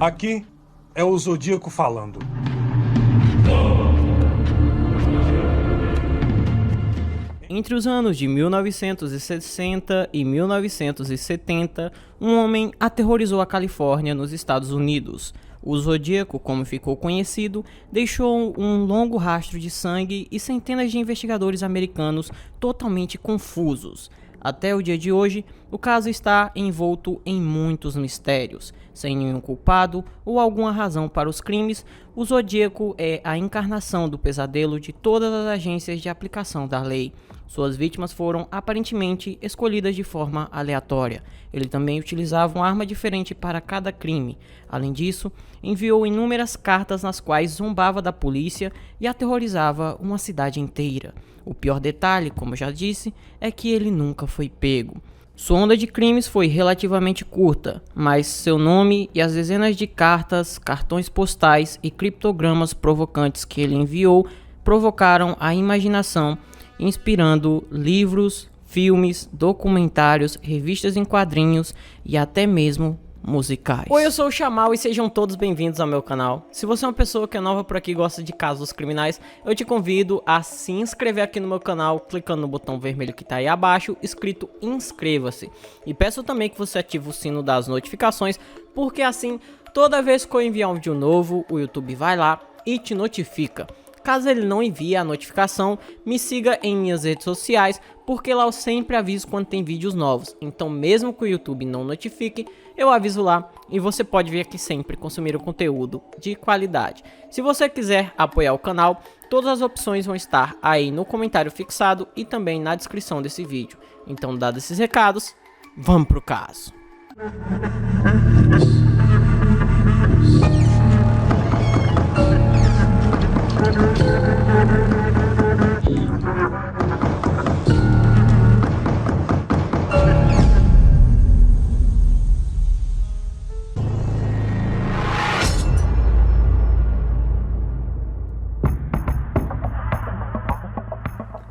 Aqui é o Zodíaco falando. Entre os anos de 1960 e 1970, um homem aterrorizou a Califórnia, nos Estados Unidos. O Zodíaco, como ficou conhecido, deixou um longo rastro de sangue e centenas de investigadores americanos totalmente confusos. Até o dia de hoje, o caso está envolto em muitos mistérios. Sem nenhum culpado ou alguma razão para os crimes, o Zodíaco é a encarnação do pesadelo de todas as agências de aplicação da lei. Suas vítimas foram aparentemente escolhidas de forma aleatória. Ele também utilizava uma arma diferente para cada crime. Além disso, enviou inúmeras cartas nas quais zombava da polícia e aterrorizava uma cidade inteira. O pior detalhe, como já disse, é que ele nunca foi pego. Sua onda de crimes foi relativamente curta, mas seu nome e as dezenas de cartas, cartões postais e criptogramas provocantes que ele enviou provocaram a imaginação, inspirando livros, filmes, documentários, revistas em quadrinhos e até mesmo musicais. Oi, eu sou o Chamal e sejam todos bem-vindos ao meu canal. Se você é uma pessoa que é nova por aqui e gosta de casos criminais, eu te convido a se inscrever aqui no meu canal, clicando no botão vermelho que tá aí abaixo, escrito inscreva-se. E peço também que você ative o sino das notificações, porque assim, toda vez que eu enviar um vídeo novo, o YouTube vai lá e te notifica. Caso ele não envie a notificação, me siga em minhas redes sociais, porque lá eu sempre aviso quando tem vídeos novos. Então mesmo que o YouTube não notifique, eu aviso lá e você pode vir aqui sempre consumir o conteúdo de qualidade. Se você quiser apoiar o canal, todas as opções vão estar aí no comentário fixado e também na descrição desse vídeo. Então, dados esses recados, vamos pro caso.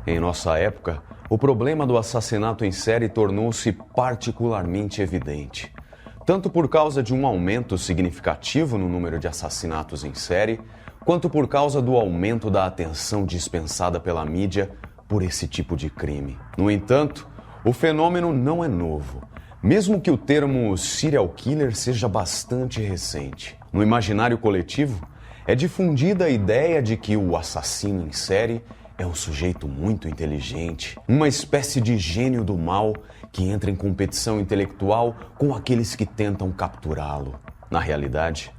Em nossa época, o problema do assassinato em série tornou-se particularmente evidente, tanto por causa de um aumento significativo no número de assassinatos em série, quanto por causa do aumento da atenção dispensada pela mídia por esse tipo de crime. No entanto, o fenômeno não é novo, mesmo que o termo serial killer seja bastante recente. No imaginário coletivo, é difundida a ideia de que o assassino em série é um sujeito muito inteligente, uma espécie de gênio do mal que entra em competição intelectual com aqueles que tentam capturá-lo. Na realidade,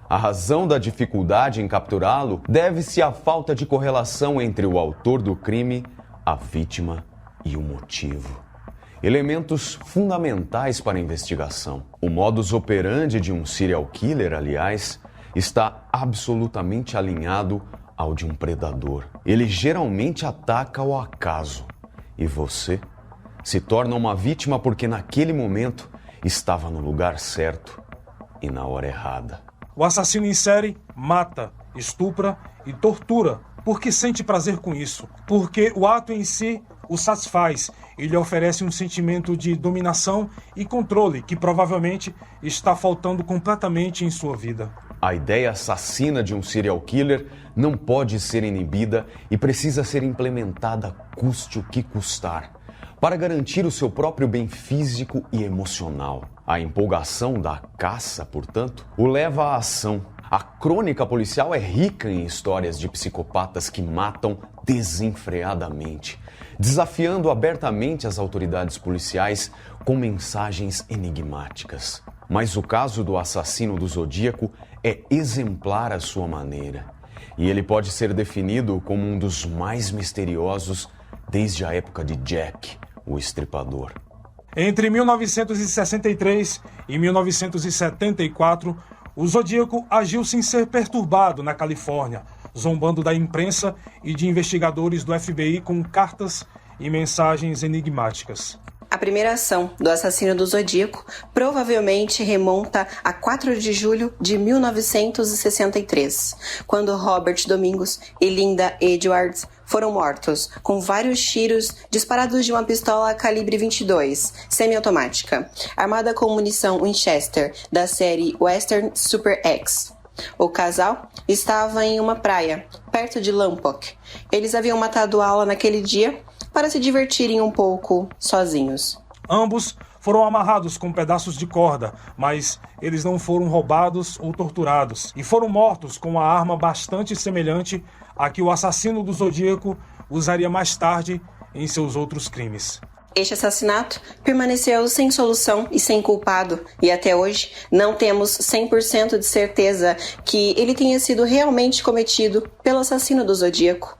a razão da dificuldade em capturá-lo deve-se à falta de correlação entre o autor do crime, a vítima e o motivo. Elementos fundamentais para a investigação. O modus operandi de um serial killer, aliás, está absolutamente alinhado ao de um predador. Ele geralmente ataca ao acaso e você se torna uma vítima porque naquele momento estava no lugar certo e na hora errada. O assassino em série mata, estupra e tortura porque sente prazer com isso, porque o ato em si o satisfaz e lhe oferece um sentimento de dominação e controle que provavelmente está faltando completamente em sua vida. A ideia assassina de um serial killer não pode ser inibida e precisa ser implementada custe o que custar, para garantir o seu próprio bem físico e emocional. A empolgação da caça, portanto, o leva à ação. A crônica policial é rica em histórias de psicopatas que matam desenfreadamente, desafiando abertamente as autoridades policiais com mensagens enigmáticas. Mas o caso do assassino do Zodíaco é exemplar à sua maneira, e ele pode ser definido como um dos mais misteriosos desde a época de Jack, o Estripador. Entre 1963 e 1974, o Zodíaco agiu sem ser perturbado na Califórnia, zombando da imprensa e de investigadores do FBI com cartas e mensagens enigmáticas. A primeira ação do assassino do Zodíaco provavelmente remonta a 4 de julho de 1963, quando Robert Domingos e Linda Edwards foram mortos com vários tiros disparados de uma pistola calibre 22, semiautomática, armada com munição Winchester da série Western Super X. O casal estava em uma praia, perto de Lompoc. Eles haviam matado Ala naquele dia para se divertirem um pouco sozinhos. Ambos foram amarrados com pedaços de corda, mas eles não foram roubados ou torturados e foram mortos com uma arma bastante semelhante à que o assassino do Zodíaco usaria mais tarde em seus outros crimes. Este assassinato permaneceu sem solução e sem culpado, e até hoje não temos 100% de certeza que ele tenha sido realmente cometido pelo assassino do Zodíaco.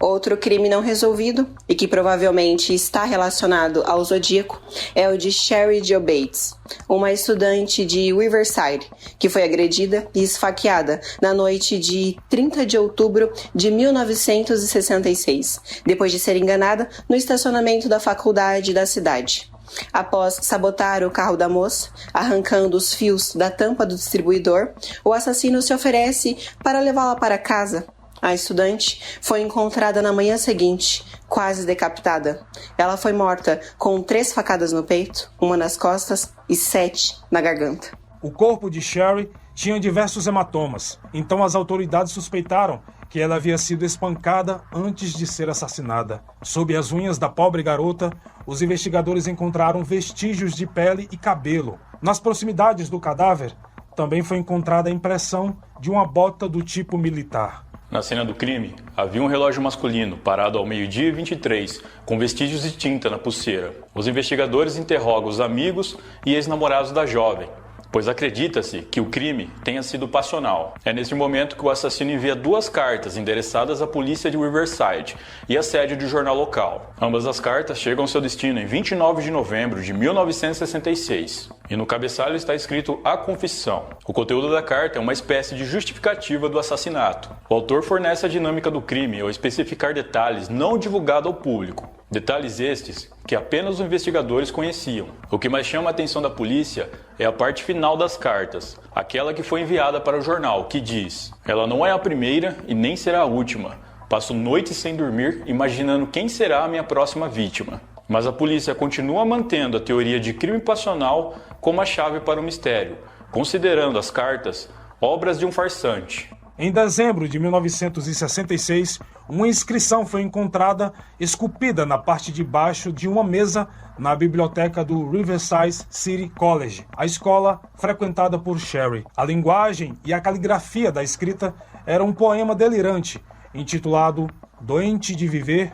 Outro crime não resolvido, e que provavelmente está relacionado ao Zodíaco, é o de Sherry Jo Bates, uma estudante de Riverside, que foi agredida e esfaqueada na noite de 30 de outubro de 1966, depois de ser enganada no estacionamento da faculdade da cidade. Após sabotar o carro da moça, arrancando os fios da tampa do distribuidor, o assassino se oferece para levá-la para casa. A estudante foi encontrada na manhã seguinte, quase decapitada. Ela foi morta com 3 facadas no peito, uma nas costas e 7 na garganta. O corpo de Sherry tinha diversos hematomas, então as autoridades suspeitaram que ela havia sido espancada antes de ser assassinada. Sob as unhas da pobre garota, os investigadores encontraram vestígios de pele e cabelo. Nas proximidades do cadáver, também foi encontrada a impressão de uma bota do tipo militar. Na cena do crime, havia um relógio masculino parado ao 12h23, com vestígios de tinta na pulseira. Os investigadores interrogam os amigos e ex-namorados da jovem, pois acredita-se que o crime tenha sido passional. É nesse momento que o assassino envia 2 cartas endereçadas à polícia de Riverside e à sede do jornal local. Ambas as cartas chegam ao seu destino em 29 de novembro de 1966. E no cabeçalho está escrito a confissão. O conteúdo da carta é uma espécie de justificativa do assassinato. O autor fornece a dinâmica do crime ao especificar detalhes não divulgados ao público. Detalhes estes que apenas os investigadores conheciam. O que mais chama a atenção da polícia é a parte final das cartas, aquela que foi enviada para o jornal, que diz: "Ela não é a primeira e nem será a última. Passo noites sem dormir imaginando quem será a minha próxima vítima." Mas a polícia continua mantendo a teoria de crime passional como a chave para o mistério, considerando as cartas obras de um farsante. Em dezembro de 1966, uma inscrição foi encontrada esculpida na parte de baixo de uma mesa na biblioteca do Riverside City College, a escola frequentada por Sherry. A linguagem e a caligrafia da escrita era um poema delirante, intitulado "Doente de Viver,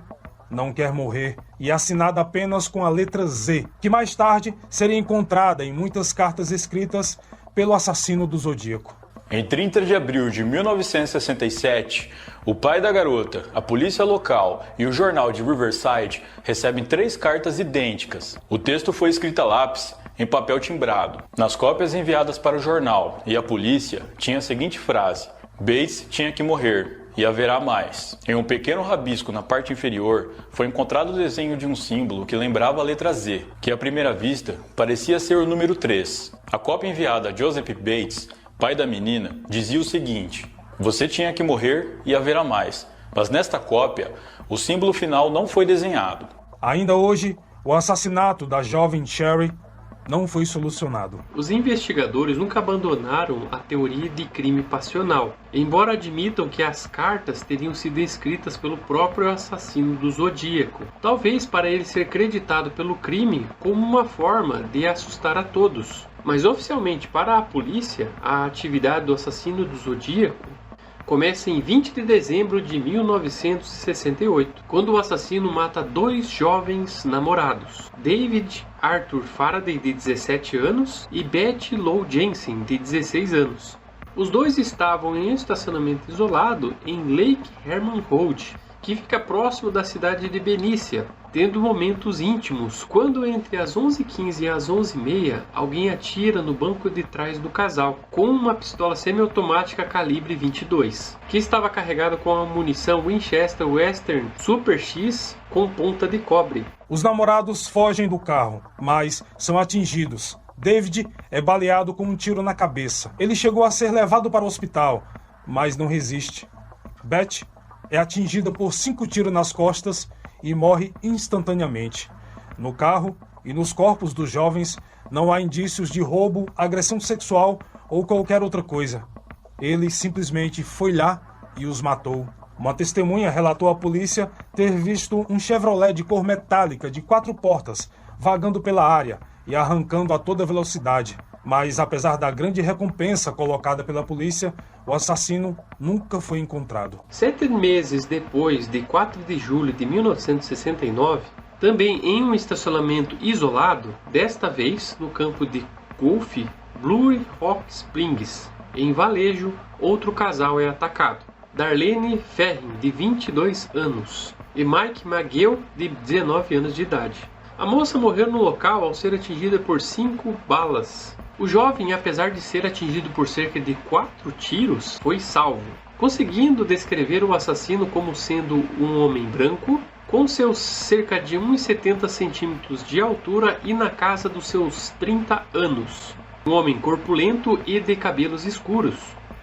Não Quer Morrer", e assinada apenas com a letra Z, que mais tarde seria encontrada em muitas cartas escritas pelo assassino do Zodíaco. Em 30 de abril de 1967, o pai da garota, a polícia local e o jornal de Riverside recebem 3 cartas idênticas. O texto foi escrito a lápis em papel timbrado. Nas cópias enviadas para o jornal e a polícia tinha a seguinte frase: "Bates tinha que morrer e haverá mais." Em um pequeno rabisco na parte inferior foi encontrado o desenho de um símbolo que lembrava a letra Z, que à primeira vista parecia ser o número 3. A cópia enviada a Joseph Bates, pai da menina, dizia o seguinte: "Você tinha que morrer e haverá mais." Mas nesta cópia, o símbolo final não foi desenhado. Ainda hoje, o assassinato da jovem Sherry não foi solucionado. Os investigadores nunca abandonaram a teoria de crime passional, embora admitam que as cartas teriam sido escritas pelo próprio assassino do Zodíaco, talvez para ele ser creditado pelo crime como uma forma de assustar a todos. Mas oficialmente para a polícia, a atividade do assassino do Zodíaco começa em 20 de dezembro de 1968, quando o assassino mata 2 jovens namorados, David Arthur Faraday, de 17 anos, e Betty Lou Jensen, de 16 anos. Os dois estavam em um estacionamento isolado em Lake Herman Road, que fica próximo da cidade de Benícia, tendo momentos íntimos, quando entre as 11h15 e as 11h30, alguém atira no banco de trás do casal, com uma pistola semiautomática calibre 22, que estava carregada com a munição Winchester Western Super X com ponta de cobre. Os namorados fogem do carro, mas são atingidos. David é baleado com um tiro na cabeça. Ele chegou a ser levado para o hospital, mas não resiste. Beth é atingida por 5 tiros nas costas e morre instantaneamente. No carro e nos corpos dos jovens não há indícios de roubo, agressão sexual ou qualquer outra coisa. Ele simplesmente foi lá e os matou. Uma testemunha relatou à polícia ter visto um Chevrolet de cor metálica de 4 portas vagando pela área e arrancando a toda velocidade. Mas, apesar da grande recompensa colocada pela polícia, o assassino nunca foi encontrado. 7 meses depois, de 4 de julho de 1969, também em um estacionamento isolado, desta vez no campo de golfe Blue Rock Springs, em Valejo, outro casal é atacado. Darlene Ferrin, de 22 anos, e Mike McGill, de 19 anos de idade. A moça morreu no local ao ser atingida por 5 balas. O jovem, apesar de ser atingido por cerca de 4 tiros, foi salvo, conseguindo descrever o assassino como sendo um homem branco, com seus cerca de 1,70 centímetros de altura e na casa dos seus 30 anos. Um homem corpulento e de cabelos escuros,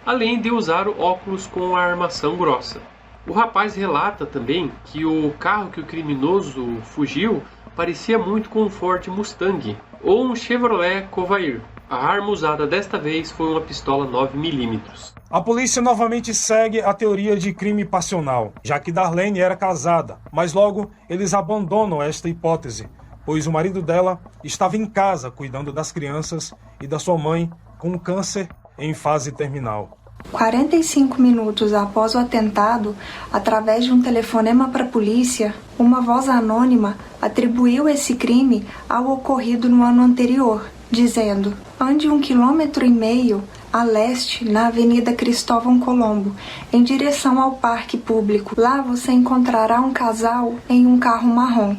além de usar óculos com a armação grossa. O rapaz relata também que o carro que o criminoso fugiu parecia muito com um Ford Mustang ou um Chevrolet Covair. A arma usada desta vez foi uma pistola 9mm. A polícia novamente segue a teoria de crime passional, já que Darlene era casada, mas logo eles abandonam esta hipótese, pois o marido dela estava em casa cuidando das crianças e da sua mãe com câncer em fase terminal. 45 minutos após o atentado, através de um telefonema para a polícia, uma voz anônima atribuiu esse crime ao ocorrido no ano anterior, dizendo: ande 1,5 km a leste na Avenida Cristóvão Colombo, em direção ao parque público. Lá você encontrará um casal em um carro marrom.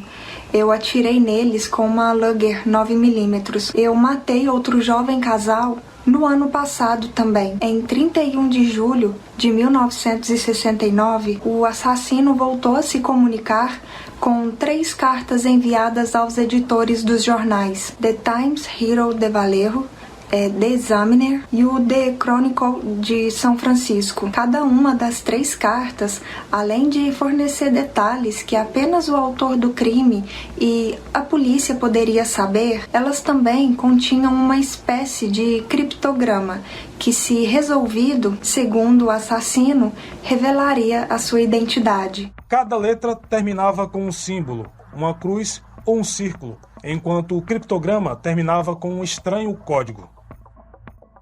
Eu atirei neles com uma Luger 9mm. Eu matei outro jovem casal no ano passado também. Em 31 de julho de 1969, o assassino voltou a se comunicar com 3 cartas enviadas aos editores dos jornais The Times Herald de Vallejo, The Examiner e o The Chronicle de São Francisco. Cada uma das 3 cartas, além de fornecer detalhes que apenas o autor do crime e a polícia poderia saber, elas também continham uma espécie de criptograma que, se resolvido, segundo o assassino, revelaria a sua identidade. Cada letra terminava com um símbolo, uma cruz ou um círculo, enquanto o criptograma terminava com um estranho código.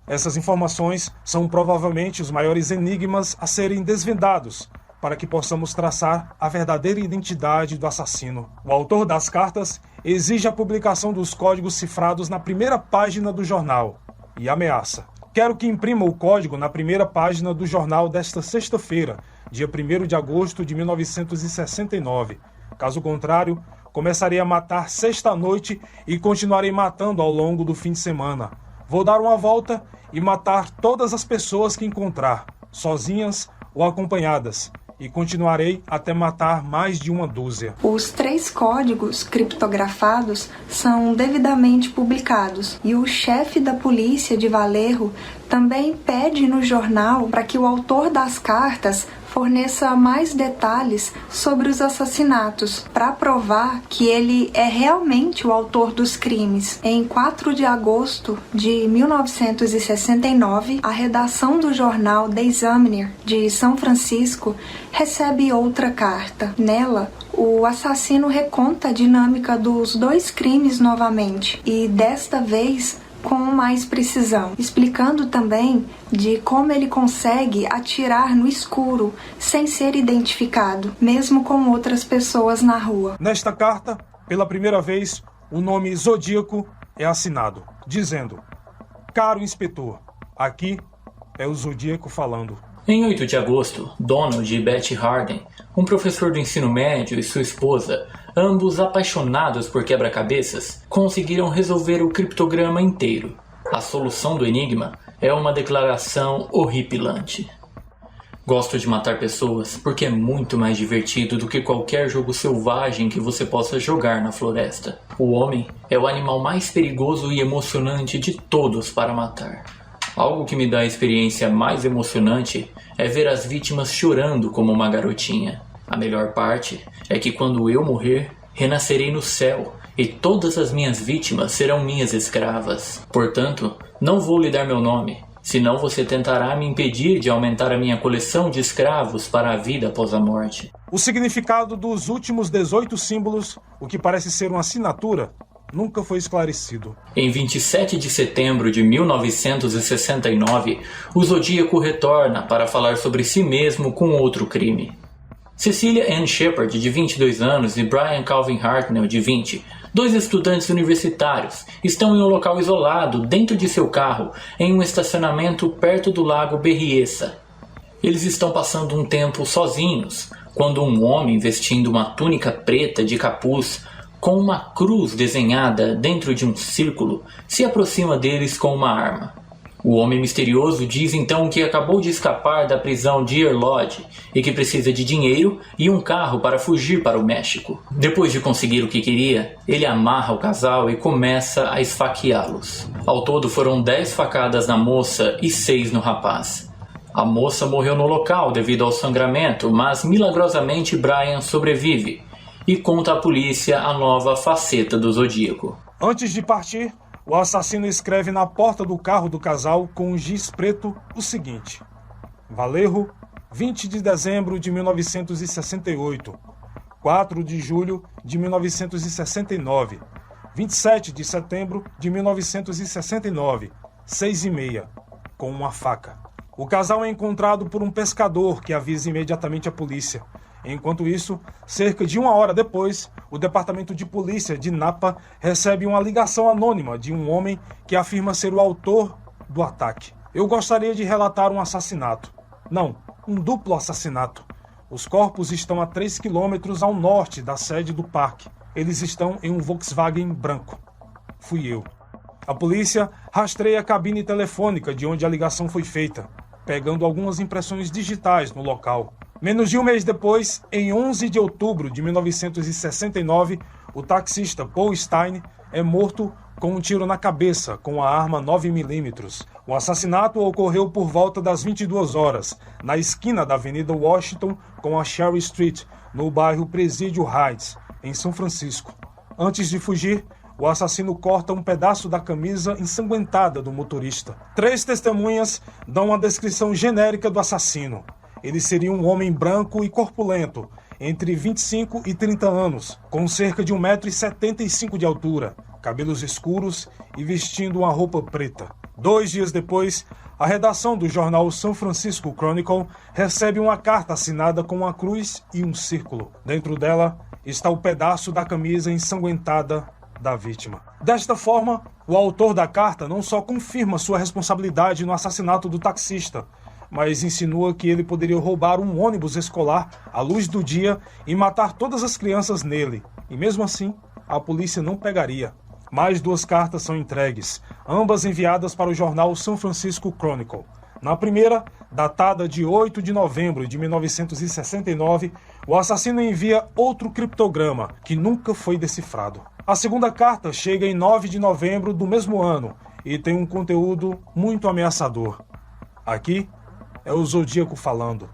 Essas informações são provavelmente os maiores enigmas a serem desvendados para que possamos traçar a verdadeira identidade do assassino. O autor das cartas exige a publicação dos códigos cifrados na primeira página do jornal e ameaça: quero que imprima o código na primeira página do jornal desta sexta-feira, dia 1º de agosto de 1969. Caso contrário, começarei a matar sexta-noite e continuarei matando ao longo do fim de semana. Vou dar uma volta e matar todas as pessoas que encontrar, sozinhas ou acompanhadas, e continuarei até matar mais de uma dúzia. Os 3 códigos criptografados são devidamente publicados e o chefe da polícia de Vallejo também pede no jornal para que o autor das cartas forneça mais detalhes sobre os assassinatos, para provar que ele é realmente o autor dos crimes. Em 4 de agosto de 1969, a redação do jornal The Examiner de São Francisco recebe outra carta. Nela, o assassino reconta a dinâmica dos 2 crimes novamente, e desta vez com mais precisão, explicando também de como ele consegue atirar no escuro sem ser identificado, mesmo com outras pessoas na rua. Nesta carta, pela primeira vez, o nome Zodíaco é assinado, dizendo: caro inspetor, aqui é o Zodíaco falando. Em 8 de agosto, Donald e Betty Harden, um professor do ensino médio e sua esposa, ambos apaixonados por quebra-cabeças, conseguiram resolver o criptograma inteiro. A solução do enigma é uma declaração horripilante. Gosto de matar pessoas porque é muito mais divertido do que qualquer jogo selvagem que você possa jogar na floresta. O homem é o animal mais perigoso e emocionante de todos para matar. Algo que me dá a experiência mais emocionante é ver as vítimas chorando como uma garotinha. A melhor parte é que quando eu morrer, renascerei no céu e todas as minhas vítimas serão minhas escravas. Portanto, não vou lhe dar meu nome, senão você tentará me impedir de aumentar a minha coleção de escravos para a vida após a morte. O significado dos últimos 18 símbolos, o que parece ser uma assinatura, nunca foi esclarecido. Em 27 de setembro de 1969, o Zodíaco retorna para falar sobre si mesmo com outro crime. Cecilia Ann Shepard, de 22 anos, e Brian Calvin Hartnell, de 20, dois estudantes universitários, estão em um local isolado dentro de seu carro, em um estacionamento perto do lago Berryessa. Eles estão passando um tempo sozinhos, quando um homem vestindo uma túnica preta de capuz, com uma cruz desenhada dentro de um círculo, se aproxima deles com uma arma. O homem misterioso diz então que acabou de escapar da prisão Deer Lodge e que precisa de dinheiro e um carro para fugir para o México. Depois de conseguir o que queria, ele amarra o casal e começa a esfaqueá-los. Ao todo foram 10 facadas na moça e 6 no rapaz. A moça morreu no local devido ao sangramento, mas milagrosamente Brian sobrevive e conta à polícia a nova faceta do Zodíaco. Antes de partir, o assassino escreve na porta do carro do casal com um giz preto o seguinte: Valerro, 20 de dezembro de 1968, 4 de julho de 1969, 27 de setembro de 1969, 6h30, com uma faca. O casal é encontrado por um pescador que avisa imediatamente a polícia. Enquanto isso, cerca de 1 hora depois, o Departamento de Polícia de Napa recebe uma ligação anônima de um homem que afirma ser o autor do ataque. Eu gostaria de relatar um assassinato. Não, um duplo assassinato. Os corpos estão a 3 quilômetros ao norte da sede do parque. Eles estão em um Volkswagen branco. Fui eu. A polícia rastreia a cabine telefônica de onde a ligação foi feita, pegando algumas impressões digitais no local. Menos de um mês depois, em 11 de outubro de 1969, o taxista Paul Stein é morto com um tiro na cabeça com a arma 9mm. O assassinato ocorreu por volta das 22 horas, na esquina da Avenida Washington com a Cherry Street, no bairro Presidio Heights, em São Francisco. Antes de fugir, o assassino corta um pedaço da camisa ensanguentada do motorista. 3 testemunhas dão uma descrição genérica do assassino. Ele seria um homem branco e corpulento, entre 25 e 30 anos, com cerca de 1,75 m de altura, cabelos escuros e vestindo uma roupa preta. 2 dias depois, a redação do jornal San Francisco Chronicle recebe uma carta assinada com uma cruz e um círculo. Dentro dela está o pedaço da camisa ensanguentada da vítima. Desta forma, o autor da carta não só confirma sua responsabilidade no assassinato do taxista, mas insinua que ele poderia roubar um ônibus escolar à luz do dia e matar todas as crianças nele. E mesmo assim, a polícia não pegaria. Mais 2 cartas são entregues, ambas enviadas para o jornal San Francisco Chronicle. Na primeira, datada de 8 de novembro de 1969, o assassino envia outro criptograma, que nunca foi decifrado. A segunda carta chega em 9 de novembro do mesmo ano e tem um conteúdo muito ameaçador. Aqui é o Zodíaco falando.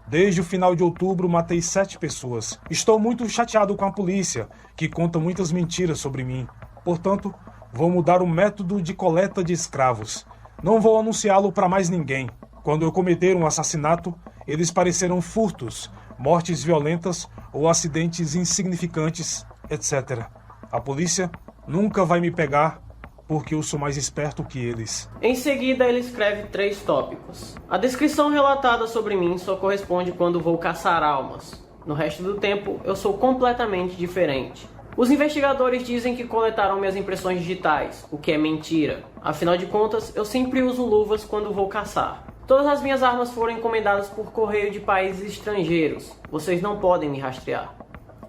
Desde o final de outubro matei 7 pessoas. Estou muito chateado com a polícia, que conta muitas mentiras sobre mim. Portanto, vou mudar o método de coleta de escravos. Não vou anunciá-lo para mais ninguém. Quando eu cometer um assassinato, eles parecerão furtos, mortes violentas ou acidentes insignificantes, etc. A polícia nunca vai me pegar porque eu sou mais esperto que eles. Em seguida, ele escreve 3 tópicos. A descrição relatada sobre mim só corresponde quando vou caçar almas. No resto do tempo, eu sou completamente diferente. Os investigadores dizem que coletaram minhas impressões digitais, o que é mentira. Afinal de contas, eu sempre uso luvas quando vou caçar. Todas as minhas armas foram encomendadas por correio de países estrangeiros. Vocês não podem me rastrear.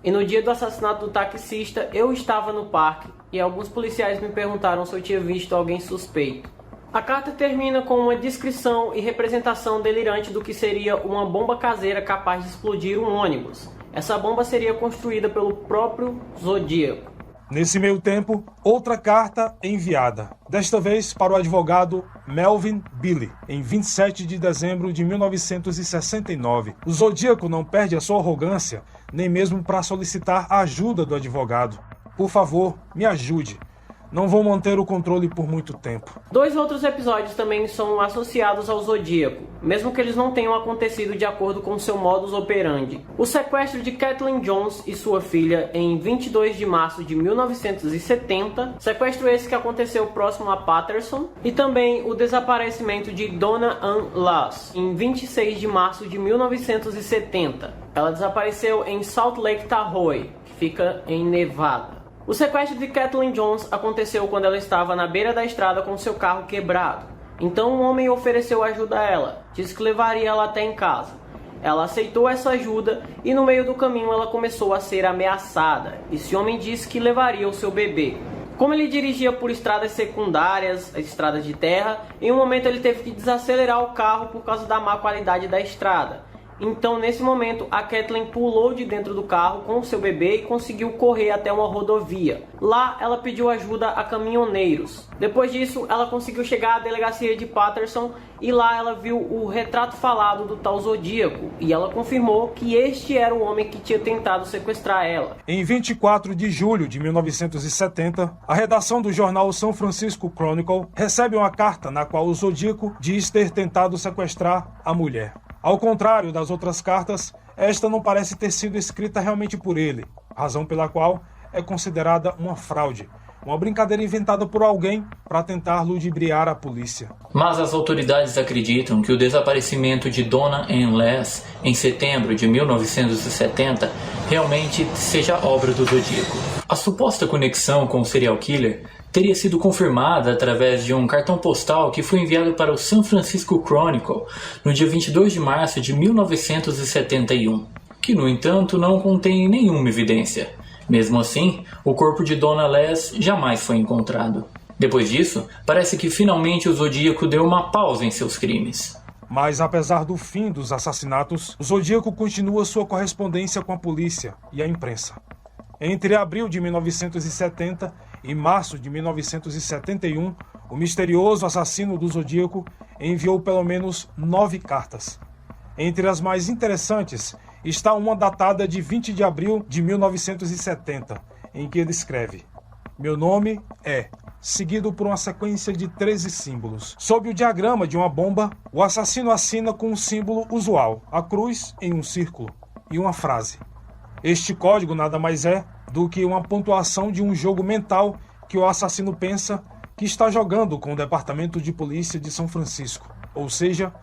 E no dia do assassinato do taxista, eu estava no parque e alguns policiais me perguntaram se eu tinha visto alguém suspeito. A carta termina com uma descrição e representação delirante do que seria uma bomba caseira capaz de explodir um ônibus. Essa bomba seria construída pelo próprio Zodíaco. Nesse meio tempo, outra carta é enviada, desta vez para o advogado Melvin Billy, em 27 de dezembro de 1969. O Zodíaco não perde a sua arrogância, nem mesmo para solicitar a ajuda do advogado. Por favor, me ajude. Não vou manter o controle por muito tempo. 2 outros episódios também são associados ao Zodíaco, mesmo que eles não tenham acontecido de acordo com seu modus operandi. O sequestro de Kathleen Jones e sua filha em 22 de março de 1970, sequestro esse que aconteceu próximo a Patterson, e também o desaparecimento de Donna Ann Lass em 26 de março de 1970. Ela desapareceu em Salt Lake Tahoe, que fica em Nevada. O sequestro de Kathleen Jones aconteceu quando ela estava na beira da estrada com seu carro quebrado. Então um homem ofereceu ajuda a ela, disse que levaria ela até em casa. Ela aceitou essa ajuda e no meio do caminho ela começou a ser ameaçada. Esse homem disse que levaria o seu bebê. Como ele dirigia por estradas secundárias, estradas de terra, em um momento ele teve que desacelerar o carro por causa da má qualidade da estrada. Então, nesse momento, a Kathleen pulou de dentro do carro com o seu bebê e conseguiu correr até uma rodovia. Lá, ela pediu ajuda a caminhoneiros. Depois disso, ela conseguiu chegar à delegacia de Patterson e lá ela viu o retrato falado do tal Zodíaco e ela confirmou que este era o homem que tinha tentado sequestrar ela. Em 24 de julho de 1970, a redação do jornal San Francisco Chronicle recebe uma carta na qual o Zodíaco diz ter tentado sequestrar a mulher. Ao contrário das outras cartas, esta não parece ter sido escrita realmente por ele, razão pela qual é considerada uma fraude, uma brincadeira inventada por alguém para tentar ludibriar a polícia. Mas as autoridades acreditam que o desaparecimento de Donna Ann Lass em setembro de 1970 realmente seja obra do Zodíaco. A suposta conexão com o serial killer teria sido confirmada através de um cartão postal que foi enviado para o San Francisco Chronicle no dia 22 de março de 1971, que, no entanto, não contém nenhuma evidência. Mesmo assim, o corpo de Donna Lass jamais foi encontrado. Depois disso, parece que finalmente o Zodíaco deu uma pausa em seus crimes. Mas apesar do fim dos assassinatos, o Zodíaco continua sua correspondência com a polícia e a imprensa. Entre abril de 1970 e março de 1971, o misterioso assassino do Zodíaco enviou pelo menos 9 cartas. Entre as mais interessantes está uma datada de 20 de abril de 1970, em que ele escreve: "Meu nome é", seguido por uma sequência de 13 símbolos. Sob o diagrama de uma bomba, o assassino assina com um símbolo usual, a cruz em um círculo, e uma frase. Este código nada mais é do que uma pontuação de um jogo mental que o assassino pensa que está jogando com o Departamento de Polícia de São Francisco. Ou seja,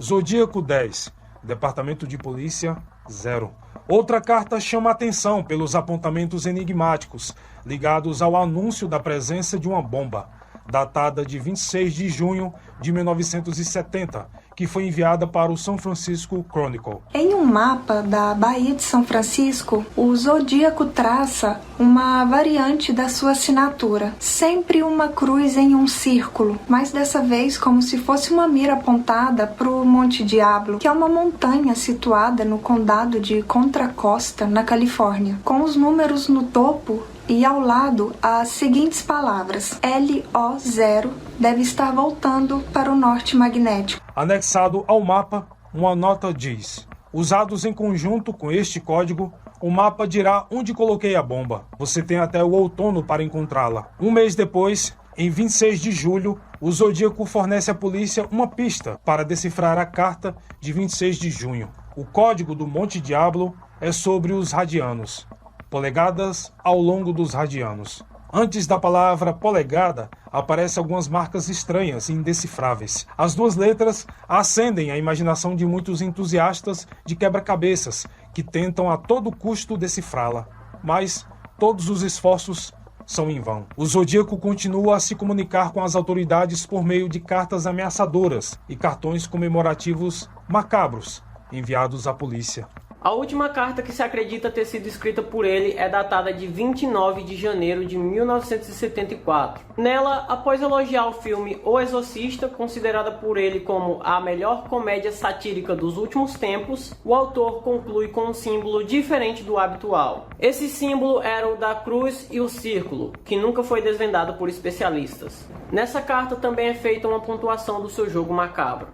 Zodíaco 10, Departamento de Polícia 0. Outra carta chama a atenção pelos apontamentos enigmáticos ligados ao anúncio da presença de uma bomba, datada de 26 de junho de 1970, que foi enviada para o San Francisco Chronicle. Em um mapa da Baía de São Francisco, o Zodíaco traça uma variante da sua assinatura, sempre uma cruz em um círculo, mas dessa vez como se fosse uma mira apontada para o Monte Diablo, que é uma montanha situada no condado de Contra Costa, na Califórnia, com os números no topo e ao lado as seguintes palavras: LO0 deve estar voltando para o norte magnético. Anexado ao mapa, uma nota diz: usados em conjunto com este código, o mapa dirá onde coloquei a bomba. Você tem até o outono para encontrá-la. Um mês depois, em 26 de julho, o Zodíaco fornece à polícia uma pista para decifrar a carta de 26 de junho. O código do Monte Diablo é sobre os radianos. Polegadas ao longo dos radianos. Antes da palavra polegada, aparecem algumas marcas estranhas e indecifráveis. As 2 letras acendem a imaginação de muitos entusiastas de quebra-cabeças que tentam a todo custo decifrá-la. Mas todos os esforços são em vão. O Zodíaco continua a se comunicar com as autoridades por meio de cartas ameaçadoras e cartões comemorativos macabros enviados à polícia. A última carta que se acredita ter sido escrita por ele é datada de 29 de janeiro de 1974. Nela, após elogiar o filme O Exorcista, considerada por ele como a melhor comédia satírica dos últimos tempos, o autor conclui com um símbolo diferente do habitual. Esse símbolo era o da cruz e o círculo, que nunca foi desvendado por especialistas. Nessa carta também é feita uma pontuação do seu jogo macabro.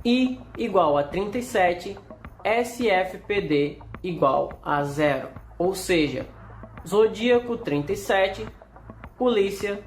I igual a 37, SFPD igual a 0, ou seja, Zodíaco 37, Polícia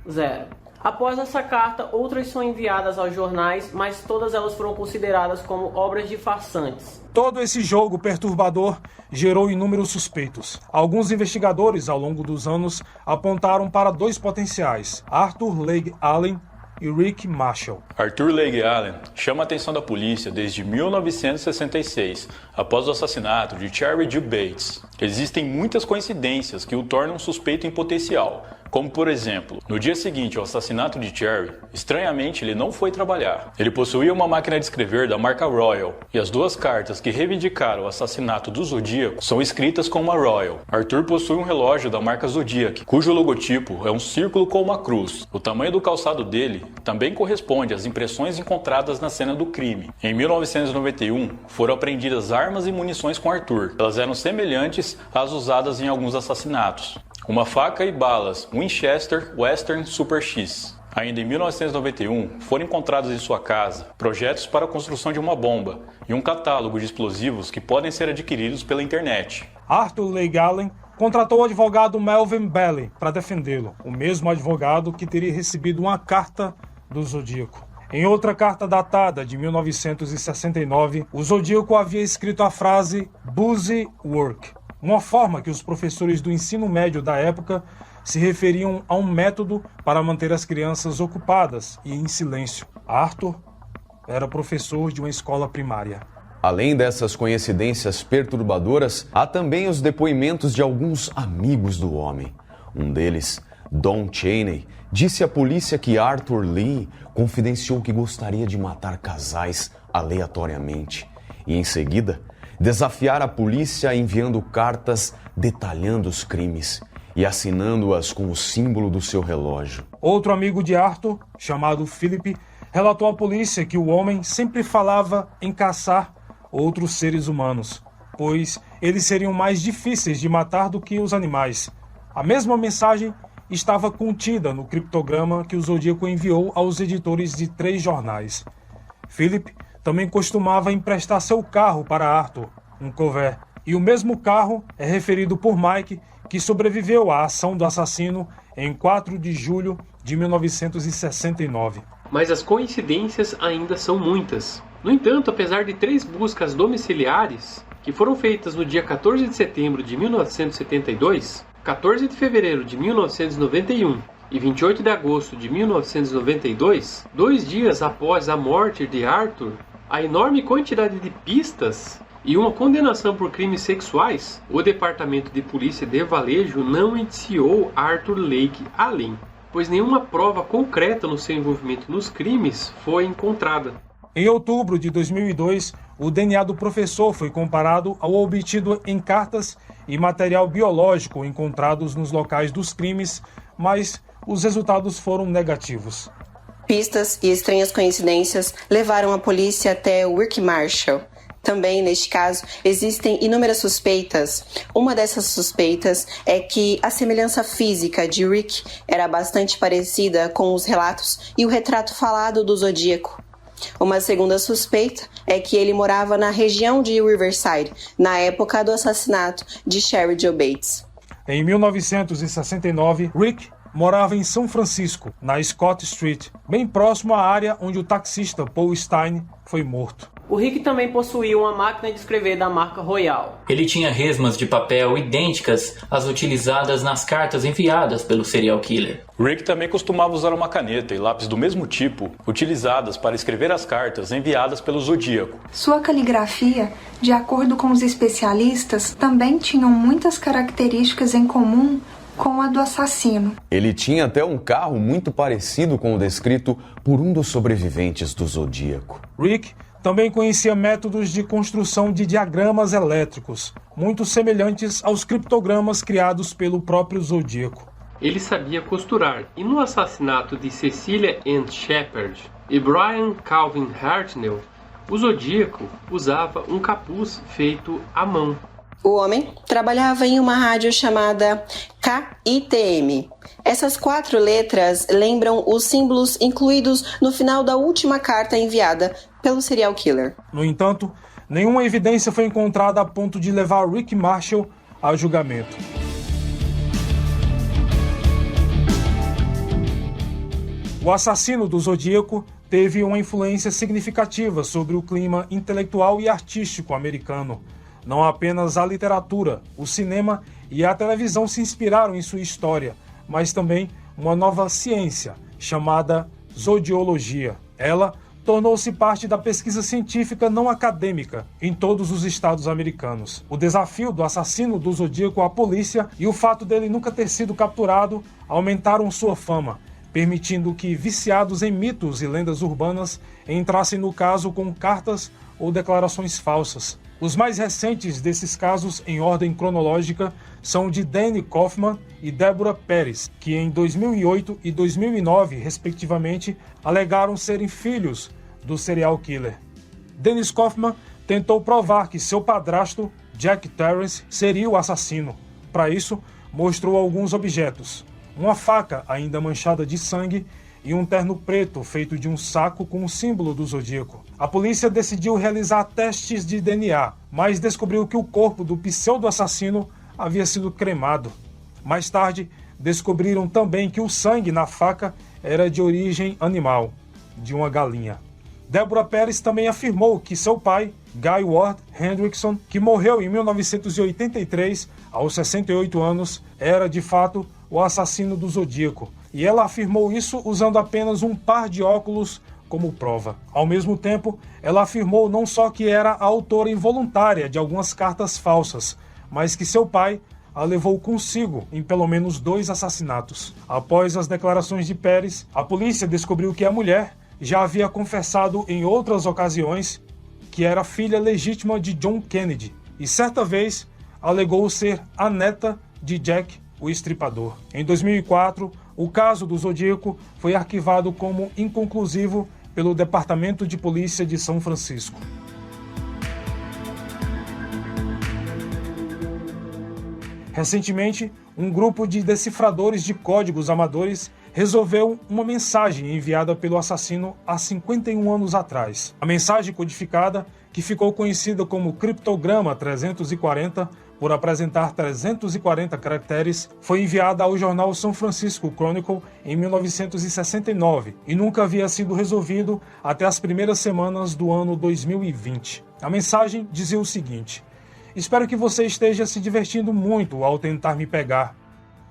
0. Após essa carta, outras são enviadas aos jornais, mas todas elas foram consideradas como obras de farsantes. Todo esse jogo perturbador gerou inúmeros suspeitos. Alguns investigadores, ao longo dos anos, apontaram para dois potenciais, Arthur Leigh Allen e Rick Marshall. Arthur Leigh Allen chama a atenção da polícia desde 1966, após o assassinato de Cherry Joe Bates. Existem muitas coincidências que o tornam um suspeito em potencial, como por exemplo, no dia seguinte ao assassinato de Cherry, estranhamente ele não foi trabalhar. Ele possuía uma máquina de escrever da marca Royal, e as duas cartas que reivindicaram o assassinato do Zodíaco são escritas com uma Royal. Arthur possui um relógio da marca Zodiac, cujo logotipo é um círculo com uma cruz. O tamanho do calçado dele também corresponde às impressões encontradas na cena do crime. Em 1991, foram apreendidas armas e munições com Arthur. Elas eram semelhantes às usadas em alguns assassinatos. Uma faca e balas Winchester Western Super X. Ainda em 1991, foram encontrados em sua casa projetos para a construção de uma bomba e um catálogo de explosivos que podem ser adquiridos pela internet. Arthur Leigh Allen contratou o advogado Melvin Belli para defendê-lo, o mesmo advogado que teria recebido uma carta do Zodíaco. Em outra carta datada de 1969, o Zodíaco havia escrito a frase "busy work", uma forma que os professores do ensino médio da época se referiam a um método para manter as crianças ocupadas e em silêncio. Arthur era professor de uma escola primária. Além dessas coincidências perturbadoras, há também os depoimentos de alguns amigos do homem. Um deles, Don Chaney, disse à polícia que Arthur Lee confidenciou que gostaria de matar casais aleatoriamente e, em seguida, desafiar a polícia enviando cartas detalhando os crimes e assinando-as com o símbolo do seu relógio. Outro amigo de Arthur, chamado Philip, relatou à polícia que o homem sempre falava em caçar outros seres humanos, pois eles seriam mais difíceis de matar do que os animais. A mesma mensagem estava contida no criptograma que o Zodíaco enviou aos editores de 3 jornais. Philip também costumava emprestar seu carro para Arthur, um Corvette, e o mesmo carro é referido por Mike, que sobreviveu à ação do assassino em 4 de julho de 1969. Mas as coincidências ainda são muitas. No entanto, apesar de 3 buscas domiciliares, que foram feitas no dia 14 de setembro de 1972, 14 de fevereiro de 1991 e 28 de agosto de 1992, 2 dias após a morte de Arthur, a enorme quantidade de pistas e uma condenação por crimes sexuais, o Departamento de Polícia de Valejo não indiciou Arthur Leigh Allen, pois nenhuma prova concreta no seu envolvimento nos crimes foi encontrada. Em outubro de 2002, o DNA do professor foi comparado ao obtido em cartas e material biológico encontrados nos locais dos crimes, mas os resultados foram negativos. Pistas e estranhas coincidências levaram a polícia até Rick Marshall. Também, neste caso, existem inúmeras suspeitas. Uma dessas suspeitas é que a semelhança física de Rick era bastante parecida com os relatos e o retrato falado do Zodíaco. Uma segunda suspeita é que ele morava na região de Riverside, na época do assassinato de Cherry Joe Bates. Em 1969, Rick morava em São Francisco, na Scott Street, bem próximo à área onde o taxista Paul Stein foi morto. O Rick também possuía uma máquina de escrever da marca Royal. Ele tinha resmas de papel idênticas às utilizadas nas cartas enviadas pelo serial killer. Rick também costumava usar uma caneta e lápis do mesmo tipo, utilizadas para escrever as cartas enviadas pelo Zodíaco. Sua caligrafia, de acordo com os especialistas, também tinham muitas características em comum com a do assassino. Ele tinha até um carro muito parecido com o descrito por um dos sobreviventes do Zodíaco. Rick também conhecia métodos de construção de diagramas elétricos, muito semelhantes aos criptogramas criados pelo próprio Zodíaco. Ele sabia costurar, e no assassinato de Cecilia Ann Shepard e Brian Calvin Hartnell, o Zodíaco usava um capuz feito à mão. O homem trabalhava em uma rádio chamada KITM. Essas 4 letras lembram os símbolos incluídos no final da última carta enviada pelo serial killer. No entanto, nenhuma evidência foi encontrada a ponto de levar Rick Marshall a julgamento. O assassino do Zodíaco teve uma influência significativa sobre o clima intelectual e artístico americano. Não apenas a literatura, o cinema e a televisão se inspiraram em sua história, mas também uma nova ciência chamada zodiologia. Ela tornou-se parte da pesquisa científica não acadêmica em todos os estados americanos. O desafio do assassino do Zodíaco à polícia e o fato dele nunca ter sido capturado aumentaram sua fama, permitindo que viciados em mitos e lendas urbanas entrassem no caso com cartas ou declarações falsas. Os mais recentes desses casos, em ordem cronológica, são de Danny Kaufman e Deborah Pérez, que em 2008 e 2009, respectivamente, alegaram serem filhos do serial killer. Dennis Kaufman tentou provar que seu padrasto, Jack Terrence, seria o assassino. Para isso, mostrou alguns objetos: uma faca ainda manchada de sangue e um terno preto feito de um saco com o símbolo do Zodíaco. A polícia decidiu realizar testes de DNA, mas descobriu que o corpo do pseudo-assassino havia sido cremado. Mais tarde, descobriram também que o sangue na faca era de origem animal, de uma galinha. Deborah Pérez também afirmou que seu pai, Guy Ward Hendrickson, que morreu em 1983, aos 68 anos, era de fato o assassino do Zodíaco. E ela afirmou isso usando apenas um par de óculos como prova. Ao mesmo tempo, ela afirmou não só que era a autora involuntária de algumas cartas falsas, mas que seu pai a levou consigo em pelo menos 2 assassinatos. Após as declarações de Pérez, a polícia descobriu que a mulher já havia confessado em outras ocasiões que era filha legítima de John Kennedy e certa vez alegou ser a neta de Jack, o Estripador. Em 2004, o caso do Zodíaco foi arquivado como inconclusivo pelo Departamento de Polícia de São Francisco. Recentemente, um grupo de decifradores de códigos amadores resolveu uma mensagem enviada pelo assassino há 51 anos atrás. A mensagem codificada, que ficou conhecida como Criptograma 340, por apresentar 340 caracteres, foi enviada ao jornal São Francisco Chronicle em 1969 e nunca havia sido resolvido até as primeiras semanas do ano 2020. A mensagem dizia o seguinte: espero que você esteja se divertindo muito ao tentar me pegar.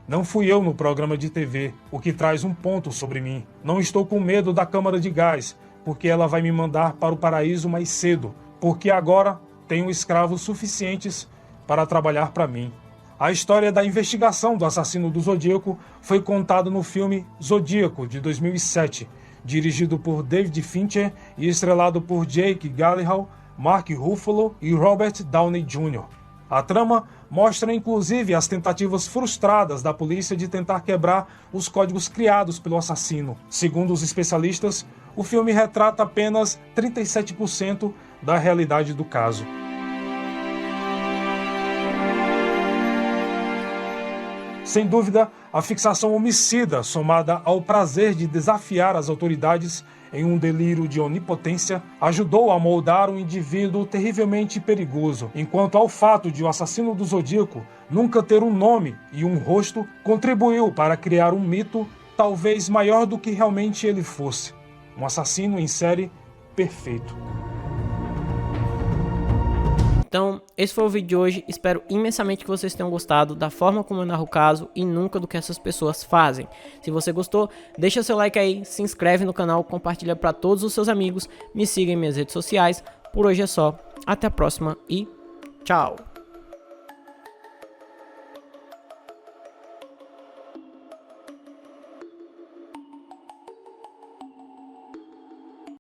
Não fui eu no programa de TV, o que traz um ponto sobre mim. Não estou com medo da câmara de gás, porque ela vai me mandar para o paraíso mais cedo, porque agora tenho escravos suficientes para trabalhar para mim. A história da investigação do assassino do Zodíaco foi contada no filme Zodíaco, de 2007, dirigido por David Fincher e estrelado por Jake Gyllenhaal, Mark Ruffalo e Robert Downey Jr. A trama mostra inclusive as tentativas frustradas da polícia de tentar quebrar os códigos criados pelo assassino. Segundo os especialistas, o filme retrata apenas 37% da realidade do caso. Sem dúvida, a fixação homicida, somada ao prazer de desafiar as autoridades em um delírio de onipotência, ajudou a moldar um indivíduo terrivelmente perigoso, enquanto ao fato de o assassino do Zodíaco nunca ter um nome e um rosto, contribuiu para criar um mito talvez maior do que realmente ele fosse. Um assassino em série perfeito. Então, esse foi o vídeo de hoje. Espero imensamente que vocês tenham gostado da forma como eu narro o caso e nunca do que essas pessoas fazem. Se você gostou, deixa seu like aí, se inscreve no canal, compartilha para todos os seus amigos, me siga em minhas redes sociais. Por hoje é só, até a próxima e tchau!